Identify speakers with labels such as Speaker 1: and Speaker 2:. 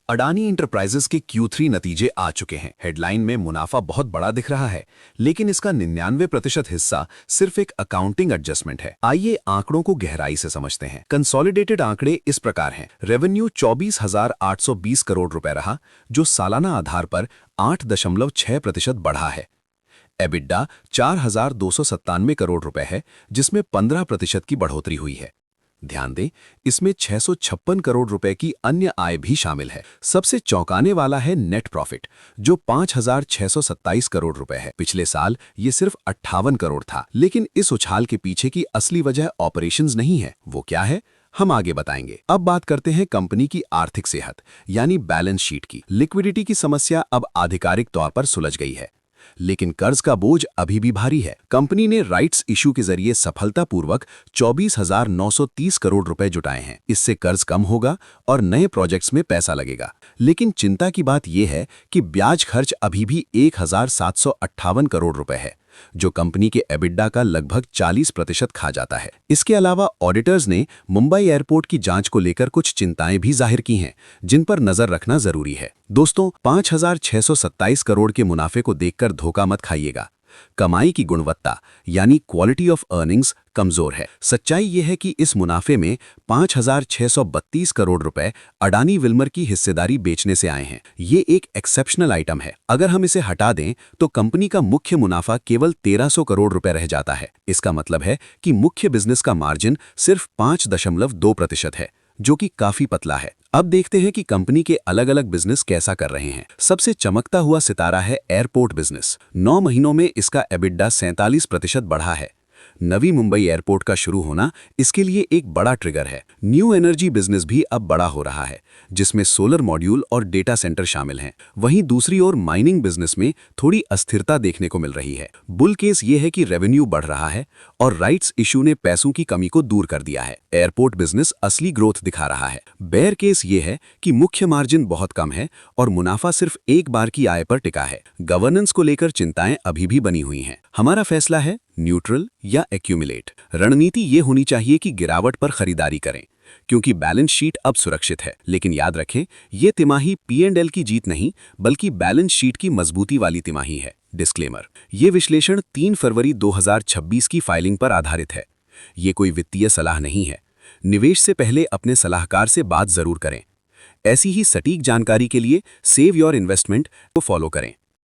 Speaker 1: Adani enterprises के Q3 नतीजे आ चुके हैं। हेडलाइन में मुनाफा बहुत बड़ा दिख रहा है, लेकिन इसका 99% हिस्सा सिर्फ एक अकाउंटिंग एडजस्टमेंट है। आइए आंकड़ों को गहराई से समझते हैं। कंसोलिडेटेड आंकड़े इस प्रकार हैं। रेवेन्यू 24,820 करोड़ रुपए रहा, जो सालाना आधार पर 8.6% बढ़ा है। एबिडा 4,297 करोड़ रुपए है, जिसमें 15% की बढ़ोतरी हुई है। ध्यान दें, इसमें 656 करोड़ रुपए की अन्य आय भी शामिल है। सबसे चौंकाने वाला है नेट प्रॉफिट, जो 5,627 करोड़ रुपए है। पिछले साल ये सिर्फ 58 करोड़ था। लेकिन इस उछाल के पीछे की असली वजह ऑपरेशंस नहीं है। वो क्या है, हम आगे बताएंगे। अब बात करते हैं कंपनी की आर्थिक सेहत, यानी बैलेंस शीट की। लिक्विडिटी की समस्या अब आधिकारिक तौर पर सुलझ गई है, लेकिन कर्ज का बोझ अभी भी भारी है। कंपनी ने राइट्स इशू के जरिए सफलतापूर्वक 24,930 करोड़ रुपए जुटाए हैं। इससे कर्ज कम होगा और नए प्रोजेक्ट्स में पैसा लगेगा। लेकिन चिंता की बात यह है कि ब्याज खर्च अभी भी 1,758 करोड़ रुपए है, जो कंपनी के एबिडा का लगभग 40% खा जाता है। इसके अलावा ऑडिटर्स ने मुंबई एयरपोर्ट की जांच को लेकर कुछ चिंताएं भी जाहिर की हैं, जिन पर नजर रखना जरूरी है। दोस्तों, 5,627 करोड़ के मुनाफे को देखकर धोखा मत खाइएगा। कमाई की गुणवत्ता यानी क्वालिटी ऑफ अर्निंग्स कमजोर है। सच्चाई यह है कि इस मुनाफे में 5,632 करोड़ रुपए अडानी विल्मर की हिस्सेदारी बेचने से आए हैं। ये एक एक्सेप्शनल आइटम है। अगर हम इसे हटा दें तो कंपनी का मुख्य मुनाफा केवल 1,300 करोड़ रुपए रह जाता है। इसका मतलब है कि मुख्य बिजनेस का मार्जिन सिर्फ 5.2% है, जो कि काफी पतला है। अब देखते हैं कि कंपनी के अलग अलग बिजनेस कैसा कर रहे हैं। सबसे चमकता हुआ सितारा है एयरपोर्ट बिजनेस। 9 महीनों में इसका एबिडा 47% बढ़ा है। नवी मुंबई एयरपोर्ट का शुरू होना इसके लिए एक बड़ा ट्रिगर है। न्यू एनर्जी बिजनेस भी अब बड़ा हो रहा है, जिसमें सोलर मॉड्यूल और डेटा सेंटर शामिल हैं। वहीं दूसरी ओर माइनिंग बिजनेस में थोड़ी अस्थिरता देखने को मिल रही है। बुल केस ये है कि रेवेन्यू बढ़ रहा है और राइट्स इशू ने पैसों की कमी को दूर कर दिया है। एयरपोर्ट बिजनेस असली ग्रोथ दिखा रहा है। बेयर केस ये है कि मुख्य मार्जिन बहुत कम है और मुनाफा सिर्फ एक बार की आय पर टिका है। गवर्नेंस को लेकर चिंताएं अभी भी बनी हुई हैं। हमारा फैसला है न्यूट्रल या एक्यूमुलेट। रणनीति ये होनी चाहिए कि गिरावट पर खरीदारी करें, क्योंकि बैलेंस शीट अब सुरक्षित है। लेकिन याद रखें, ये तिमाही P&L की जीत नहीं, बल्कि बैलेंस शीट की मजबूती वाली तिमाही है। डिस्क्लेमर: ये विश्लेषण 3 फरवरी 2026 की फाइलिंग पर आधारित है। ये कोई वित्तीय सलाह नहीं है। निवेश से पहले अपने सलाहकार से बात जरूर करें। ऐसी ही सटीक जानकारी के लिए सेव योर इन्वेस्टमेंट को फॉलो करें।